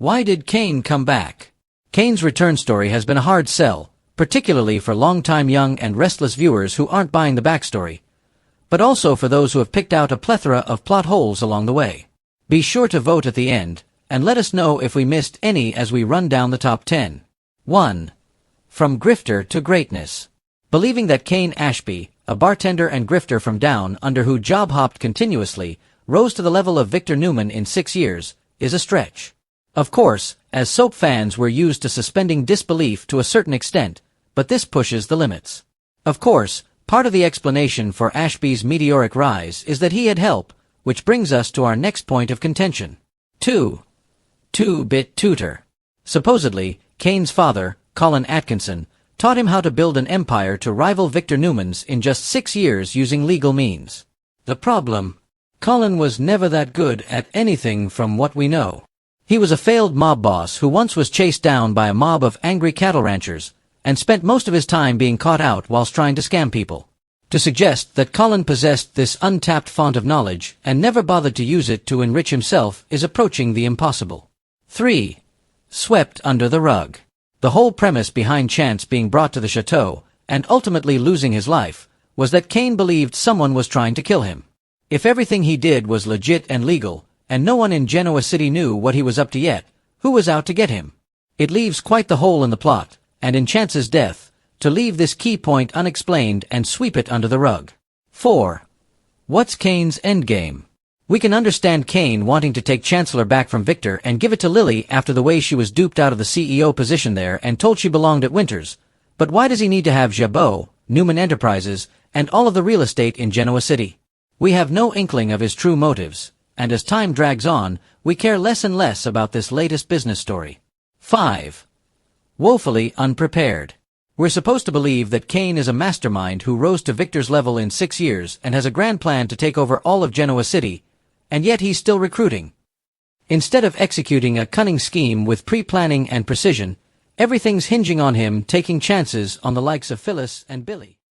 Why did Cain come back? Cain's return story has been a hard sell, particularly for long-time young and restless viewers who aren't buying the backstory, but also for those who have picked out a plethora of plot holes along the way. Be sure to vote at the end, and let us know if we missed any as we run down the top 10. 1. From Grifter to Greatness. Believing that Cain Ashby, a bartender and grifter from Down Under who job-hopped continuously, rose to the level of Victor Newman in 6 years, is a stretch. Of course, as soap fans we're used to suspending disbelief to a certain extent, but this pushes the limits. Of course, part of the explanation for Ashby's meteoric rise is that he had help, which brings us to our next point of contention. 2. Two-bit tutor. Supposedly, Cain's father, Colin Atkinson, taught him how to build an empire to rival Victor Newman's in just 6 years using legal means. The problem? Colin was never that good at anything from what we know. He was a failed mob boss who once was chased down by a mob of angry cattle ranchers, and spent most of his time being caught out whilst trying to scam people. To suggest that Colin possessed this untapped font of knowledge and never bothered to use it to enrich himself is approaching the impossible. 3. Swept under the rug. The whole premise behind Chance being brought to the chateau, and ultimately losing his life, was that Cain believed someone was trying to kill him. If everything he did was legit and legal, and no one in Genoa City knew what he was up to yet, who was out to get him? It leaves quite the hole in the plot, and in Chance's death, to leave this key point unexplained and sweep it under the rug. 4. What's Cain's endgame? We can understand Cain wanting to take Chancellor back from Victor and give it to Lily after the way she was duped out of the CEO position there and told she belonged at Winters, but why does he need to have Jabot, Newman Enterprises, and all of the real estate in Genoa City? We have no inkling of his true motives, and as time drags on, we care less and less about this latest business story. 5. Woefully unprepared. We're supposed to believe that Cain is a mastermind who rose to Victor's level in 6 years and has a grand plan to take over all of Genoa City, and yet he's still recruiting. Instead of executing a cunning scheme with pre-planning and precision, everything's hinging on him taking chances on the likes of Phyllis and Billy.